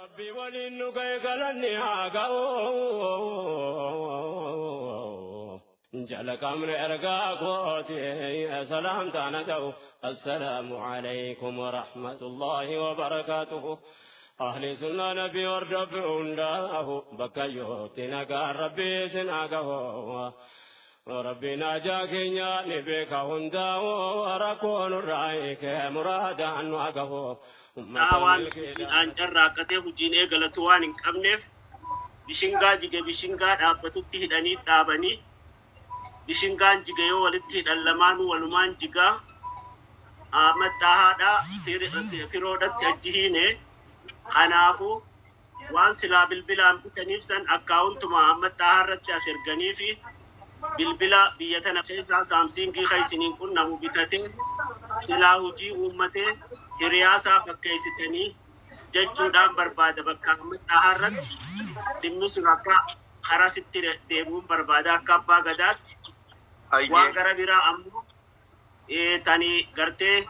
ربي ولينك يقلني هاقو جلك أمر أرقاقوتي يا سلام تانتو السلام عليكم ورحمة الله وبركاته أهل سنة نبي ورب عنده بكيوتنا كربي سناقه ربنا جاكينا نبيك هندا وركون الرأيك مرادا واقه تاوان أن جراكته هجيني غلطوان إن كمنف بشنغا جيجي بشنغا دابتوتي هداني دابني بشنغا جيجي يو ولدتي دلمان ولمان جيجا متاهادا فيرودت أجهيني خنافو وان سلا بالبلا أمتنيف سن أكاونت محمد تاهرت أسرغني في بالبلا بيتنا فيسا سامسين كي خيسنين كنا مبتتين سلا هجي أمتي هرياسا فكيستني ججودان بربادة بكا محمد تاهرت دمسو نكا خراست ديبون بربادة كابا غدات وان غربيرا أمو تاني غرتي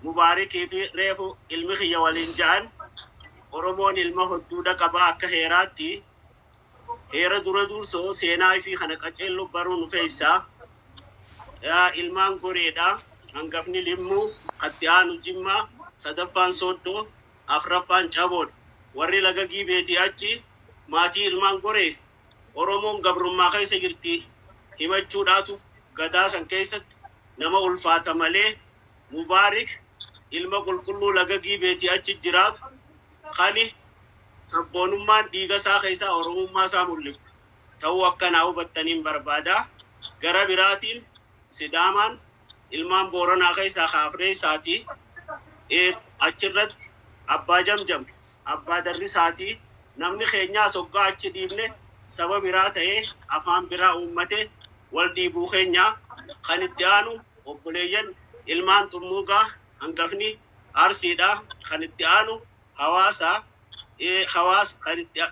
مباركي في ريفو المخي والإنجان Oromoon ilma hodduudha qaba akka heeraatti heera dura dursoo seenaa fi kana qaceello baruun feessa ilmaan goreedha hangafni limmu qatti'aanu jimma sadaffaan soddoo afraffaan caboodha warri laga giibeeti achi maatii ilmaan goree Oromoon gabrummaa keessa jirti himachuudhaatu gadaa san keessatti nama ulfaata malee mubaarik ilma qulqulluu laga giibeeti achi jiraatu خالي سبونمان ديغا ساخيسا أورموما سامولفت تو أكنا وبتنين بربادا غرابيراتين سدامان إلمان بورانا خيسا خافري ساتي أجرت أبا جمجم أبا دري ساتي نمني خينيا سوغا أجي ديبني سبا براته أفام برا أمته والديبو خينيا خانتيانو وبليين إلمان تموغا هنگفني أرسيدا خانتيانو حواسا حواس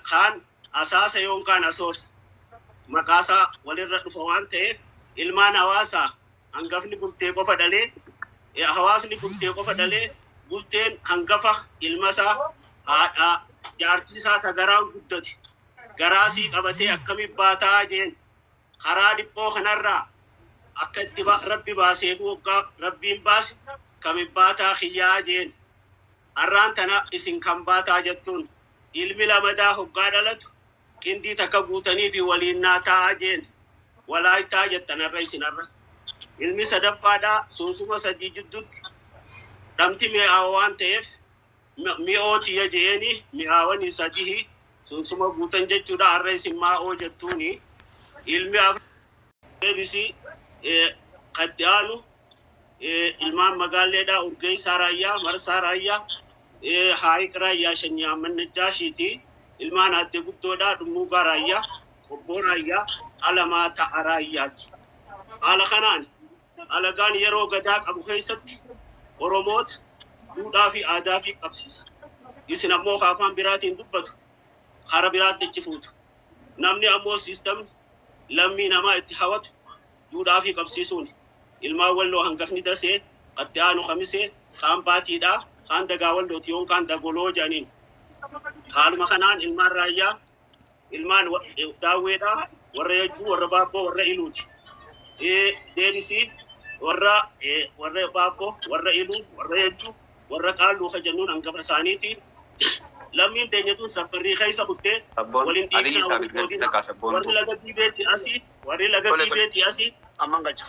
خان أساسا يوم كان أسوس مقاسا وللرد فوان تيف إلمان حواسا هنگفني قلتي قفا دالي حواسني قلتي قفا دالي قلتين هنگفا إلمسا جارتسا تغران قدتي غراسي قبتي أكمي باتا جين خرا دبو خنرا أكتبا ربي باسيكو ربين باس كمي باتا خيا جين arraan tana isin kan baataa jettuun ilmi lamadaa hoggaa dhalatu qindii takka guutanii fi waliin naataa jeen walaayitaa jettanarra isinarra ilmi sadaffaadhaa sunsuma sadii jidduutti dhamti mi'aawa waan ta'eef mi'ootiya jeeni mi'aawanii sadii sunsuma guutan jechuudha har'a isin maa'oo jettuuni ilmi deebisi qaddi'aanu ilmaan magaalleedhaa urgee saaraayyaa marsaaraayyaa haayik raayyaa shanyaa mannajjaashiiti ilmaan adde guddoodhaa dhummuugaa raayyaa obboo raayyaa alamaa ta'a raayyaati haala kanaan alagaan yeroo gadaa qabu keessatti oromoota duudhaa fi aadaa fi qabsiisa isin ammoo afaan biraatiin dubbatu hara biraatti itti fuutu namni ammoo siistamni lammii namaa itti hawatu duudhaa fi qabsiisuuni ilmaan walloo hangafni dasee qatti'aanu khamisee kaan baatiidhaa kaan dagaa wallooti yoon kaan dagoloo jaaniin haaluma kanaan ilmaan raayyaa ilmaan daawweedhaa warra yajjuu warra baabboo warra iluuti deebisii warra baabboo warra iluu warra yajjuu warra qaalluu kajannuun hangafa isaaniiti lammiin teenyatuun safarrii keessa kuttee waliin dhiibbaa warri laga diibeetti asii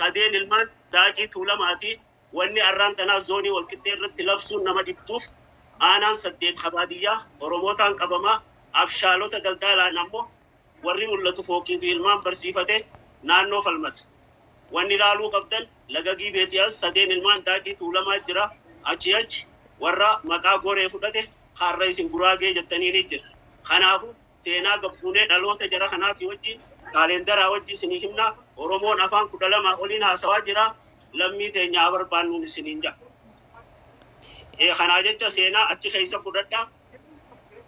sadeen ilmaan daakii tuulamaati wanni arraan tanaa zoonii walqixxee irratti labsuun nama dhibtuuf aanaan 8 qabaadiyyaa oromootaan qabamaa abshaalota daldaalaan ammoo warri mul'atu fooqii fi ilmaan barsiifate naannoo falmata wanni ilaaluu qabdan laga giibeetii as sadeen ilmaan daakii tuulamaa jira achi warra maqaa goree fudhate har'a isin guraagee jettanii ni jira kanaafu seenaa gabbuunee dhaloota jara kanaati wajjin kaalendaraa wajjin isinii himna oromoon afaan 12 oliin haasawaa jira lammii teenyaa barbaannuun isiniin jaa kanaa jecha seenaa achi keessa fudhadhaa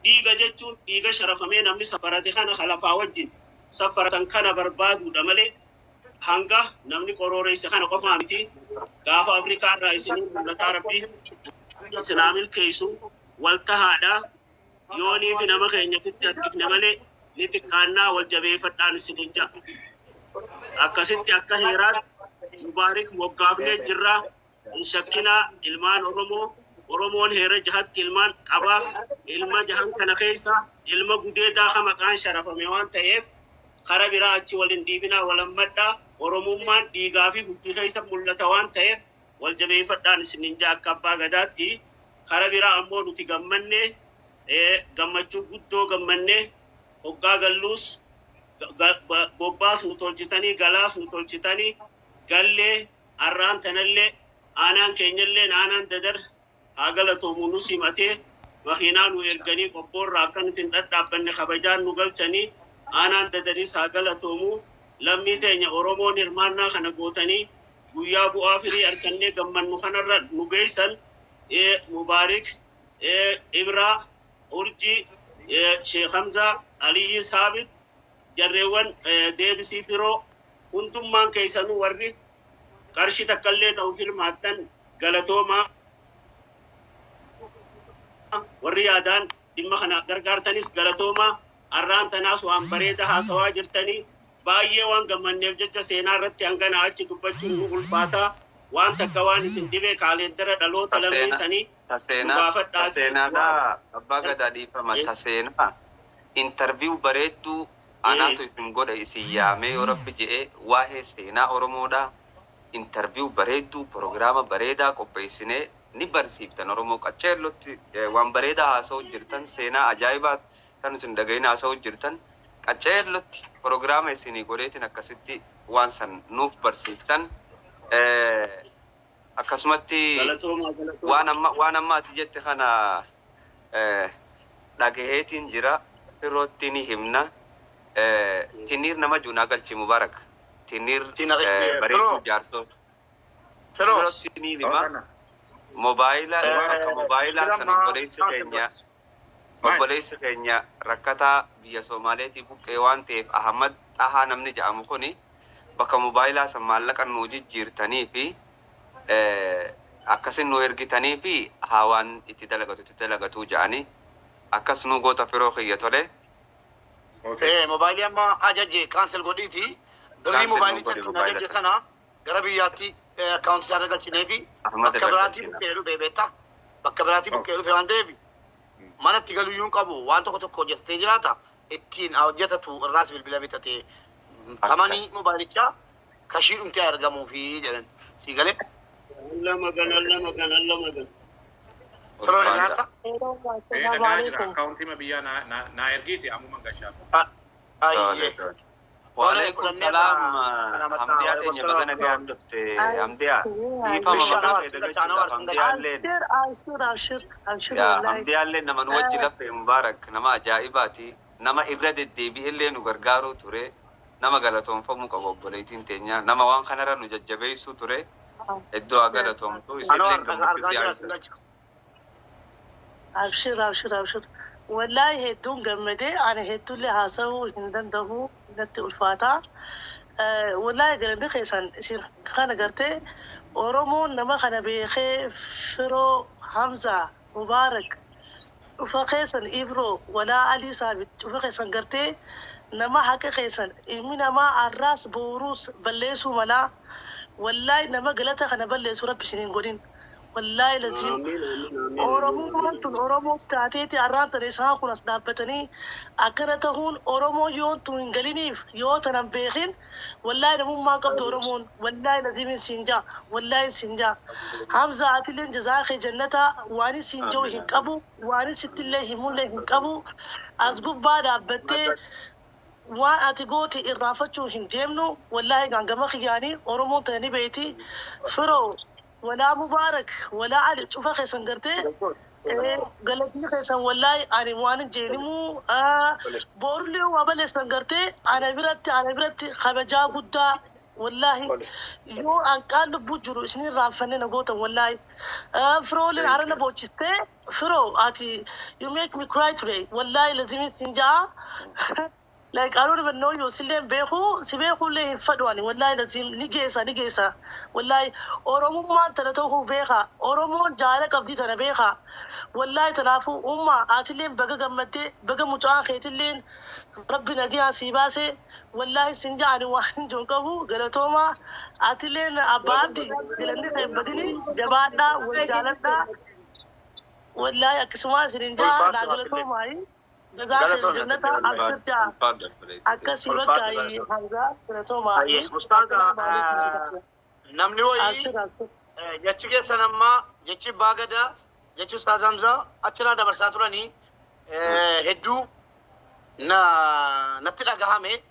dhiiga jechuun dhiiga sharafamee namni safarate kana halafaa wajjin safaratan kana barbaaduudha malee hanga namni qorooreessa kana qofaa miti gaafa afrikaa irraa isiniin mul'ataa rabbii islaamil keeysu waltahaadhaa يوني في نما خينيا تتركك نمالي نتكانا والجبي فتان السنينجا أكاسنتي أكا هيرات مبارك موقافني جرا نشكنا إلمان أرومون هيرا جهات إلمان أبا إلما جهان تنخيسا إلما قديدا خمقان شرفا ميوان تيف خراب راجي والنديبنا ولمدا أرومومان ديغافي هجي خيسا ملتوان تيف والجبي فتان السنينجا أكابا غداتي خراب را أمو نتي غمّني gammachuu guddoo gammanne hoggaa galluus bobbaas nu tolchitanii galaas nu tolchitanii gallee arraan tanallee aanaan keenyallee aanaan dadar haa galatoomu nu simatee makiinaa nu erganii qophoorraa akka nuti hin dhadhaabbanne kabajaan nu galchanii aanaan dadaris haa galatoomu lammii teenya Oromoon hirmaannaa kana gootanii guyyaa bu'aa firii argannee gammannu kanarra nu geessan Mubaarik Ibraa Urji Sheikh Hamza Ali Sabit jarreewwan deebisii firoo hundummaan keessanuu warri qarshii takkallee ta'u hirmaattan galatoomaa warri yaadaan dhimma kana gargaartanis galatoomaa arraan tanaas waan bareeda haasawaa jirtanii baay'ee waan gammanneef jecha seenaa irratti hangana achi dubbachuun nu ulfaataa waan takka waan isin dhibee kaaleendara dhaloota lammiisanii Tasena abbaa gadaa dhiifama tasena interview bareedduu anaatu isin godha isin yaamee yoo rabbi jedhee waa'ee seenaa Oromoodhaa interview bareedduu prograama bareedaa qopheessinee ni barsiiftan Oromoo qaceellotti waan bareedaa haasa'u jirtan seenaa ajaa'ibaa tan isin dhaga'in haasa'u jirtan qaceellotti prograama isinii godheetin akkasitti waan san nuuf barsiiftan akkasumatti waan amma ati jette kana dhagaheetiin jira firootti ni himna tinir nama junaa galchi Mubarak tinir bareedu jaarsoo firootti ni hima mobaayila akka mobaayilaa sana obboleessa keenya rakkataa biyya Soomaaleetii buqqee waan ta'eef Ahmad Xahaa namni jedhamu kuni bakka mobaayilaa san maallaqa nuu jijjiirtanii fi akkasin nu ergitanii fi hawaan itti dalagatu jedhanii akkas nu goota firoo kiyya tole. Mobaayilii amma ajajje kaansel godhiiti birrii mobaayilii ajajje sana gara biyyaatti akkaawuntii isaa galchinee fi bakka biraatii buqqee dhufee beektaa bakka biraatii buqqee dhufee waan ta'eef manatti galuyyuun qabu waan tokko hojjetatee jiraata ittiin hojjetatu irraas bilbila bitatee kamanii mobaayilicha kashii dhumtee argamuu fi jedhan si galee. Allah magan. Terus nyata. Akaunti ma biya na ergiti amu mangasha. Waalaikum salam. Hamdiya tenya bagana gam dafte Hamdiya. Ifa Hamdiya Hamdiya le nama nuwajji lafe Mubarak nama ajaa'ibati nama irra deddeebi illee nu gargaaru ture nama galatoonfamu qabu obboleettiin teenya nama waan kanarra nu jajjabeessu ture. الدعاء قالتهم تو يسلك أبشر والله هيدون جمدي أنا هيدون اللي هاسو هندن دهو نت الفاتا والله قلنا خيسان خانة قرتي أورمو نما خنا بيخي فرو حمزة مبارك وفخيسان إبرو ولا علي ثابت وفخيسان قرتي نما حكي خيسان إمنا ما الراس بوروس بلسو ملا والله نما قلتها خنا بلسو ربي سنين قولين والله لازم أورمو استعتيتي عران تريسان خلاص دابتني أكرتهون أورمو يون تنقلينيف يون تنبيخين والله نمو ما قبض أورمون والله لازم سنجا والله سنجا حمزة عتلين جزاخي جنتا واني سنجو هنقبو واني ست الله همون له هنقبو أزقب بعد أبتي وأتقوتي إرافة هنجمنو والله قانقما خياني أورمو تاني بيتي فرو ولا مبارك ولا علي شوف أخي سنقرتي قالتني خيسان والله أنا وانا جينمو بورلي وابل سنقرتي أنا برتي خبجا قدا والله يو أنقال بوجرو سنين رافني نقوتا والله فرولين عرنا بوجتة فرو آتي you make me cry today والله لازم سنجا like I don't even know you silem behu sibehu le fadwani wallahi lazim nigesa wallahi oromo ma tanato hu beha oromo jara qabdi tana beha wallahi tanafu umma atilin baga gammate baga mutaa khaitilin rabbina giya sibase wallahi sinjani wahin jonkabu galatoma atilin abadi gelandi badini jabada wajalata wallahi akisma sirinja nagalatoma ai جزاك الجنة أبشرتها أكسي بكاي حمزة كنتوما أستاذ نمني وي جتشي سنما جتشي باغدا جتشي أستاذ حمزة أتشرا دبرساتوراني هدو نتلا غامي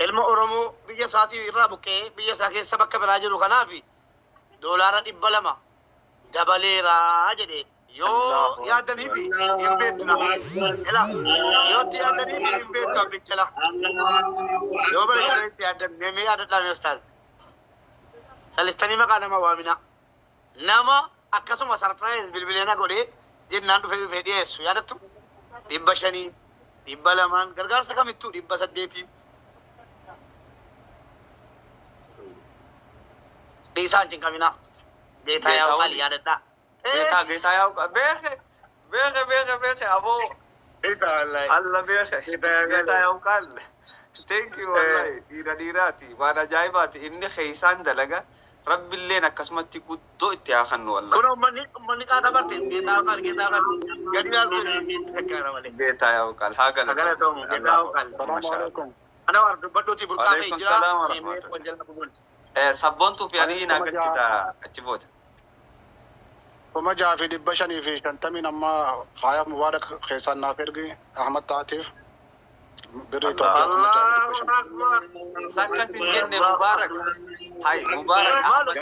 علم أورمو بيجا ساتي رابوكي بيجا ساكي سبك براجلو خنافي دولار إبلما دبليرا جدي yo yaadani bi imbetu na ela yo ti yaadani bi imbetu abichala yo bale kare ti yaadani me yaadata me ustaz salistani makana ma wamina nama akasuma surprise bilbilena gode jennan du fe desu yaadatu dibba shani dibba laman gargar saka mittu dibba saddeti disan cingkamina deta ya kali yaadata Kita ya beke abo. Isa wallahi. Allah beke. Kita ya ukal. Thank you wallahi. Dirati. Wana jaibati. Inni khaisan dalaga. Rabbi lena kasmati kuddo ittiyakhan wallahi. Kuno mani kata barti. Kita ukal. Gadi altu. Kita ya ukal. Hagal. Hagal to. Kita ukal. Assalamualaikum. Ana war baddo ti burka pe jira. Sabbon tu piani ina gachita achibot. وما جاء في دبشني في شنتمين أما خايا مبارك خيسان نافرقي أحمد طاطف بريتو سكت في الجنة مبارك هاي مبارك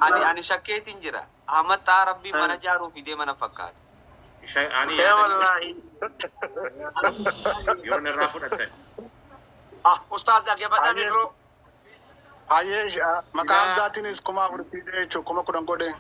أنا شكيت إنجرا أحمد ربي من جارو في دي من فكات أنا يا والله يوم الرافض الثاني أستاذ يا بدر ميكرو هاي مقام ذاتي نسكما ورتيجي كما كنا قدين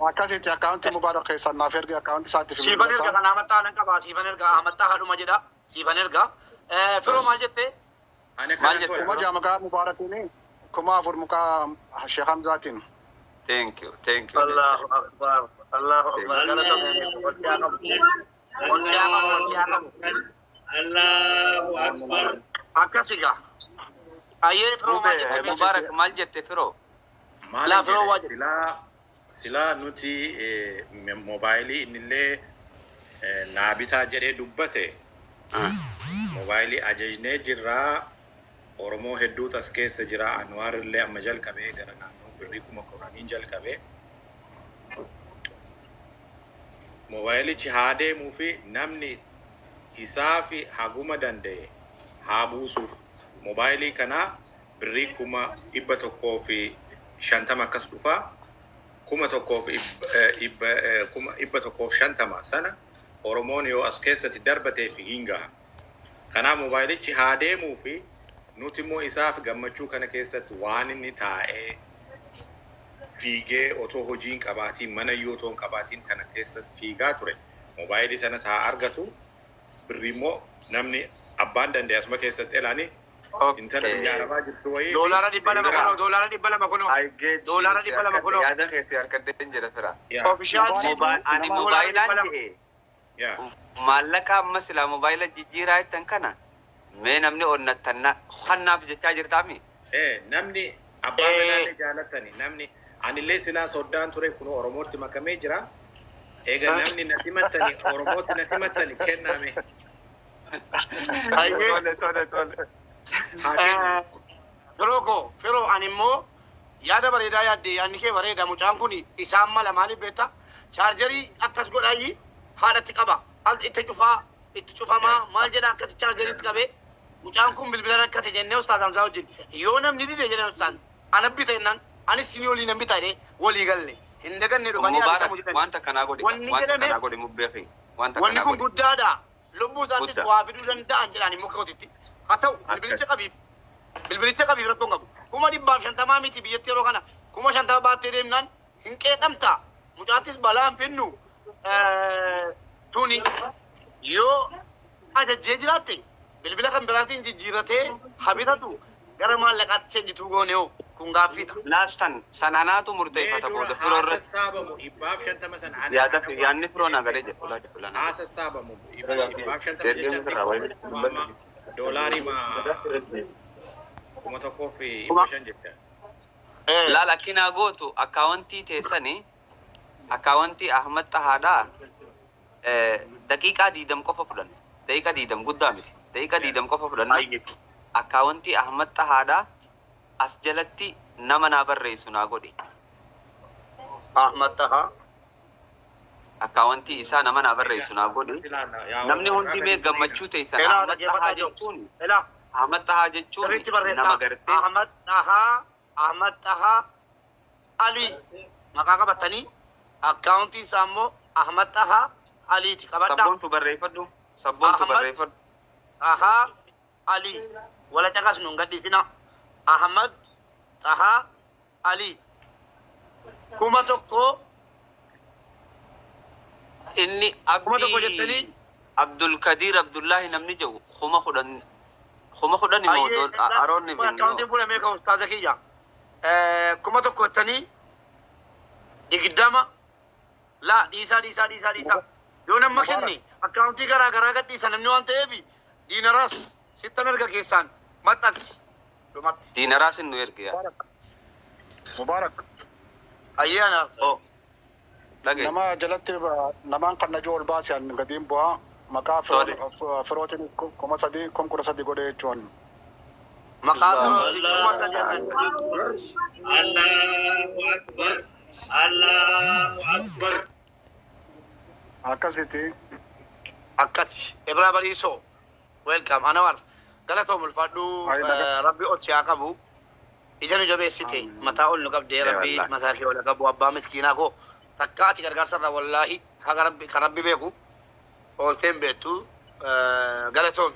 Makasih account mubarak hai san nafir ke account saati Sifanir ka naam ta ka ba Sifanir ka Ahmad ta hadu majida Sifanir ka firo majete kuma jamaka mubarak ini kuma fur muka Sheikh Hamzatin thank you Allahu akbar Allahu Akbar. Akasiga. Aye firo majete mubarak maljete firo. La firo wajib. Sila nuti mobile inile nabita jere dubbate. Mobile ajajne jirra Oromo heddu taske se jira Anwar le amajal kabe gara nanu birri kuma Quranin jal kabe. Mobile jihade mufi namni isafi haguma dande habusuf mobile kana birri kuma ibbato kofi shantama kasdufa kuma tokkoof ibbato koof shantama sana Oromoon yoo as keessatti darbatee fi hingaha kanaa moobaayilichi haa deemuu fi nuti immoo isaaf gammachuu kana keessatti waan inni taa'ee fiigee otoo hojiin qabaatiin mana iyyuu otoo hin qabaatiin kana keessatti fiigaa ture moobaayilii sanas haa argatu birri immoo namni abbaan danda'e asuma keessatti elaanii intala ijaaramaa jirtu wayii Dolara di bala makono dolara di bala makono yaada keessi harkadeen jira fira official ani moobaayilaa jee maallaqa amma silaa moobaayila jijjiiraa jettan kana mee namni onnattanna hannaaf jechaa jirtaami namni abbaa galaalee jaalatani namni anillee silaa soddaan ture kun Oromootti makamee jira eega namni nasimattani Oromootti nasimattani kennaame tole Fero animo yaada bareedaa yaadde yaadni kee bareeda mucaan kun isaan mala maaliif beekta chaarjarii akkas godhaayi haadhatti qaba al itti cufamaa maal jedha akkas chaarjariitti qabe mucaan kun bilbila rakkate jennee ustaaz Hamzaa wajjin yoo namni dide jedhan ustaaz ana bita jennaan anis sinii olii nan bita jedhee walii galle hin daganne dhufanii wanta kanaa godhi mubbeefi wanni kun guddaadha lubbuu isaatis waa fiduu danda'an jedhaan immoo kootitti haa ta'u bilbilicha qabiif rakkoon qabu kuma dhibbaaf shantamaa miti biyyatti yeroo kana kuma shantama baattee deemnaan hin qeeqamta mucaattis balaan finnu tuni yoo ajajjee jiraatte bilbila kan biraatiin jijjiirratee habitatu gara maallaqaatti seenjituu gooneoo kun gaaffiidha. Laasan sananaatu murteeffata booda firoo irratti. Saabamu dhibbaaf shantama sana ana. Yaadni firoo nagalee jedhu ulaa jedhu lana. Asa saabamu dhibbaaf shantama jecha doolaarii ma kuma tokkoo fi dhibba shan jecha. Laal akkinaa gootu akkaawwantii teessanii akkaawwantii Ahmad Tahaadhaa daqiiqaa 20 qofa fudhan. Daqiiqaa 20 guddaa miti. Daqiiqaa 20 qofa fudhan. Akkaawwantii Ahmad Tahaadhaa as jalatti nama naa barreessu naa godhe. Ahmad Tahaa. Akkaawwantii isaa nama naa barreessu naa godhe. Namni hundi mee gammachuu teessan Ahmad Tahaa jechuun Ahmad Tahaa jechuun nama gartee Ahmad Tahaa Ali maqaa qabatanii akkaawuntii isaa immoo Ahmad Tahaa Aliiti qabadha. Sabboontu barreeffadhu. Sabboontu barreeffadhu. Tahaa Ali wala caqasnu hin gadhiisina. Ahmad Tahaa Ali kuma tokko inni Abdii Abdul Kadir Abdullahi namni jedhu kuma kudhan immoo aroonni akkaawuntiin fuudhamee ka ustaaza kiyya kuma tokko jettanii digdama laa dhiisaa yoo nama kenne akkaawuntii garaa garaa gadhiisa namni waan ta'eef diinaraas sittan erga keessaan maxxansi. Diinaraas nu erge Mubarak. Ayyaana. Nama jalatti namaan kan najoo ol baasiyan gadiin bu'aa maqaa firootiin kuma sadii kun kudha sadii godhee jechuun. Maqaa Allahu Akbar. Allahu Akbar. Akkasitti. Akkasi. Ibraa Bariisoo. Welcome. Anawar. Galatoom ulfaadhu Rabbi ol siyaa qabu. Ijanu jabeessite mataa ol nu qabdee Rabbi mataa kee ol qabu abbaa miskiinaa koo takkaati gargaarsarra wallaahi ka Rabbi beeku oolteen beektu galatoom.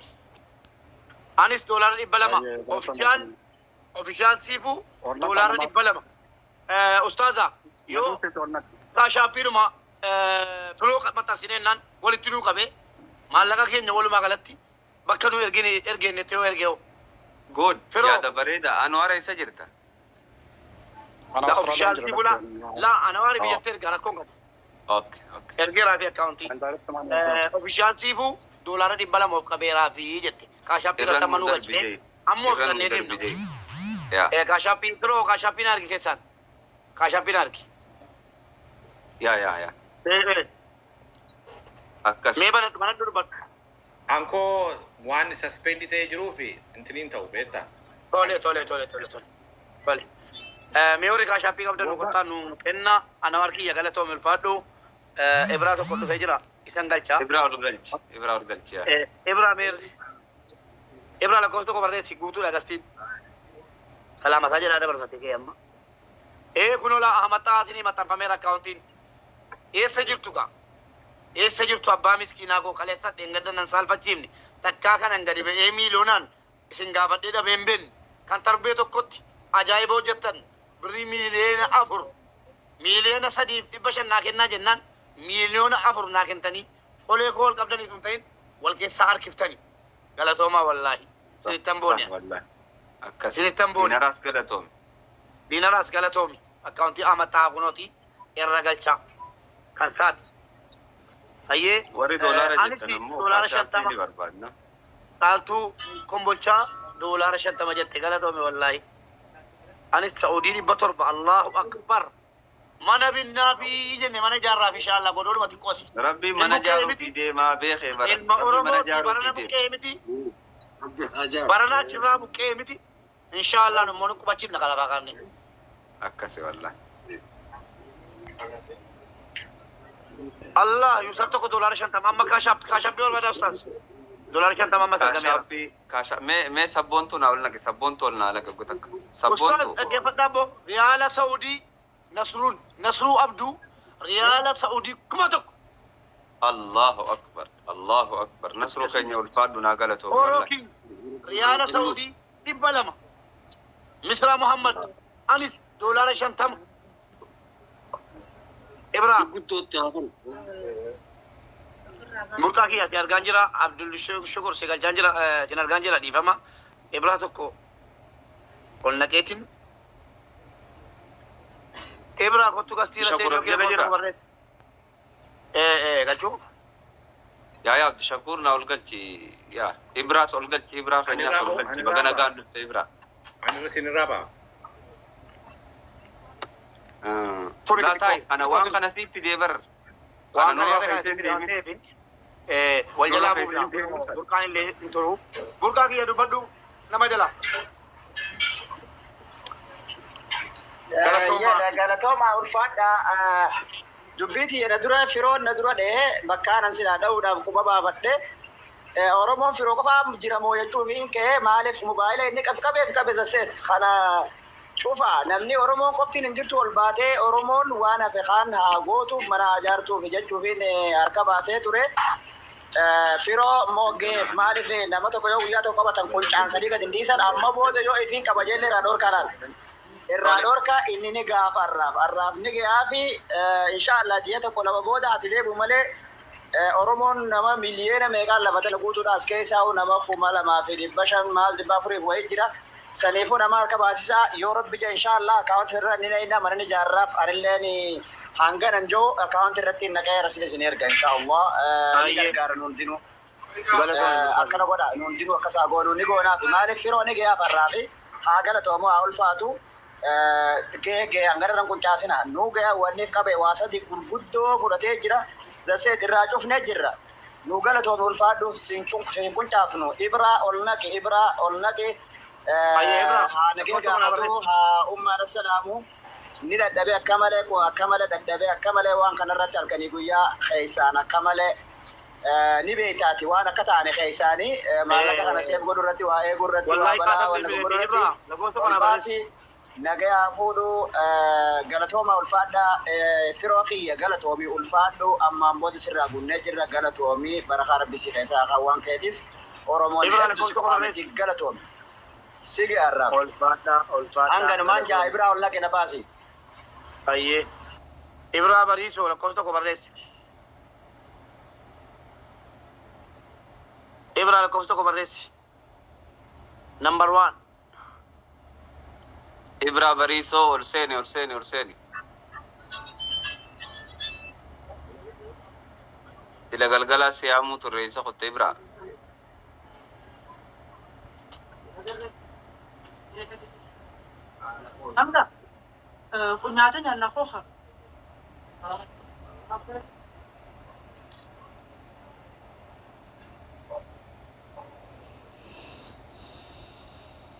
Anis doolaara 200 ofishaal siifu doolaara 200. Ustaaza yoo kaashaappiidhuma filoo maxxansineennaan walitti nuu qabe maallaqa keenya walumaa galatti bakka nu ergenne ta'uu ergeewu. Good. Yaada bareeda. Anwaara isa jirta. La official sibula. La Anwaari biyyatti erga rakkoon qabu. Okay. Ergeeraa fi akkaawuntii. Official sibu doolaara 200 of qabeeraa fi jette. Kaashaappii irratti amma nu galchite. Ammoo fudhannee deemna. Kaashaappii firoo kaashaappiin argi keessaan. Kaashaappiin argi. Yaa. Akkas. Mee bana durbadhu. Anko waan suspend ta'ee jiruu fi intiniin ta'u beektaa. Tole. Mee horii kaashaappii qabdan kottaa nu kenna Anwaar kiyya galatoom ulfaadhu. Ibraa tokko dhufee jira isan galcha. Ibraa ol galchi. Ibraa meerri. Ibraa lakkoofsa tokko barreessi guutuudha gastiin. Salaamataa jedhaa dabarfate kee amma. Kunola Ahmad Tahaa isinii maxxanfameera akkaawuntiin. Eessa jirtu kaa? Eessa jirtu abbaa miskiinaa koo kaleessa dheengadda nan saalfachiifne takkaa kanan gadi ba'ee miiloonaan isin gaafadhee dhabeen been kan tarbee tokkotti ajaa'iba hojjettan birrii miiliyoona 4 miiliyoona 3.5 naa kennaa jennaan miiliyoona 4 naa kentanii qolee koo ol qabdanii tun ta'in wal keessaa harkiftanii galatoomaa wallaahi sinittan booniya. Akkas. Sinittan booniya. Diinaraas galatoomi akkaawuntii Ahmad Tahaa kunooti irra galchaa kan taate. Aye, warri doolaara jettan ammoo doolaara 50 barbaadna. Taaltuu kombolchaa doolaara 50 jette galatoome wallaahi. Anis Saudiin 700 Allahu Akbar. Mana binnaa fi jenne mana jaarraa fi inshallah godoluma xiqqoosi. Rabbi mana jaaruu fi deemaa beekee bara. Ilma Oromoo barana buqqee miti. Barana chirraa buqqee miti. Inshallah nu moonu qubachiif nakalafaa qabne. Akkasi wallaahi. Allah Yusuf tokko doolaara 50 amma kaashaappii barbaada ustaas. Doolaara 50 amma sagamera. Mee sabboontu naa ol naqe sabboontu ol naa laqa gutakka. Sabboontu. Ustaas dhaggeeffadhaa boo Riyaala Saudii Nasruu Abduu Riyaala Saudii kuma tokko. Allahu Akbar. Nasruu keenya ulfaadhu naa galatoo. Riyaala Saudii 200. مصر محمد أنس دولار شنتم إبراهيم مرتاكي يا أرجانجرا عبد الشكر سيجال جانجرا تنا أرجانجرا دي فما إبراهيم تكو قلنا كيتين إبراهيم كنت كاستيرا سيجال جانجرا كاتشو يا عبد الشكور نا أولغلتي يا إبراس أولغلتي إبراس فنيا أولغلتي بغنا قال نفت إبراس أنا رسين الرابع لا تاي أنا وان خنا سيف في ديبر وان خنا سيف في ديبر والجلا بركان اللي انترو بركان يا دبدو نما جلا galatoma ulfaadha dubbiitii nadura firoon nadura dhehe bakkaanan silaa dha'uudhaaf quba baafadhe oromoon firoo qofaa jira moo jechuuf hin ka'e maaliif mobaayila inni qabe zaseet kana cufa namni oromoon qoftiin hin jirtu ol baatee oromoon waan hafe kaan haa gootuuf mana ijaartuuf jechuufiin harka baasee ture firoo moogeef maaliif nama tokko yoo guyyaa tokko qabatan quncaansanii gad hin dhiisan amma booda yoo ifiin qaba jelle irraa dhorkanaan irraa dhorka inni ni gaafa arraaf ni gaafi inshallah ji'a tokko lama booda ati deebu malee oromoon nama miliyeena meeqaan lafatan guutuudhaas keessaa nama 2,500 maal 4,000 wayii jira saniifuu nama harka baasisaa yoo rabbi jaa inshallah akaawunti irra ni nayina mana ni jaarraaf anilleen hanganan joo akaawunti irratti naqee rasiiles ni erga inshallah ni gargaara nuundinuu akkana godha nuundinuu akkasaa goonuu ni goonaaf maaliif firoo ni gaafa arraafi haa galatoomoo haa ulfaatu gee angara kun caasina nu gaya wanniif qabe waasati gurguddoo fudhatee jira zasee irraa cufne jirra nu galatoon ulfaadhu sin kun caafnu ibraa olnaqe haa nagee gaafatu haa ummaara salaamu ni dadhabe akka malee dadhabe akka malee waan kanarratti halkanii guyyaa keeysaan akka malee ni beektaati waan akka taane keeysaanii maallaqa kana seef godhu irratti waa eeguu irratti waa balaa waan godhu irratti olbaasi nagaya fuudhu galatooma ulfaadha firoo kiyya galatoomi ulfaadhu ammaan booda sirraa gunnee jirra galatoomi barakaa rabbi si keessaa kan waan keetis oromoon hedduu si qofaamiti galatoomi sigi arraaf ulfaadha hanganumaan jaa ibraa ol naqe na baasi ayyee ibraa bariisoo lakkoofsa tokko barreessi ibraa lakkoofsa tokko barreessi number 1 إبرا بريسو أرسيني إلى قلقلا سيامو تريسو خط إبرا Amda, kunyata niya nako ha.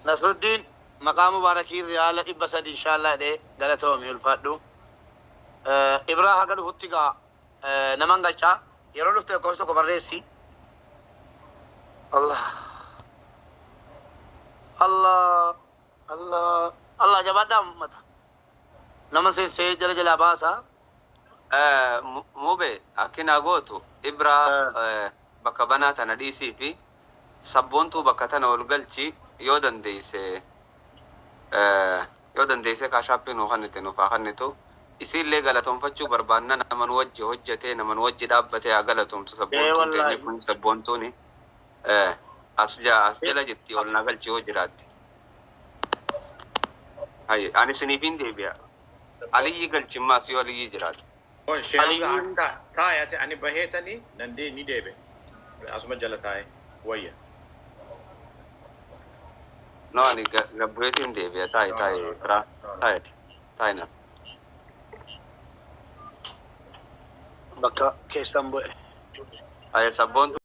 Nasruddin مقام مباركين ريال إبسد إن شاء الله ده قالتهم يلفادو إبراهيم قالوا هتيجا نمانجا شا يرولو في كوستو كبريسي الله الله الله الله جبادة مت نمن سي جل باسا موبي أكين أقوتو إبرا بكبنا تنديسي في سبونتو بكتنا والقلتي يودن ديسي yoo dandeesse kaashaappii nu kannite nuuf haa kannitu isiillee galatoonfachuu barbaanna naman wajji hojjetee naman wajji dhaabbatee haa galatoomtu sabboontuun teenye kun sabboontuuni as jala jirti ol na galchi yoo jiraatti hayye ani isiniifin deebi'a aliyyi galchimmaas yoo aliyyi jiraatti aliyyi taayate ani baheetanii dandee ni deebe asuma jala taaye wayya no ani gabbeetiin deebi'a taayi fira taayina bakka keessan bu'e hayye sabboontu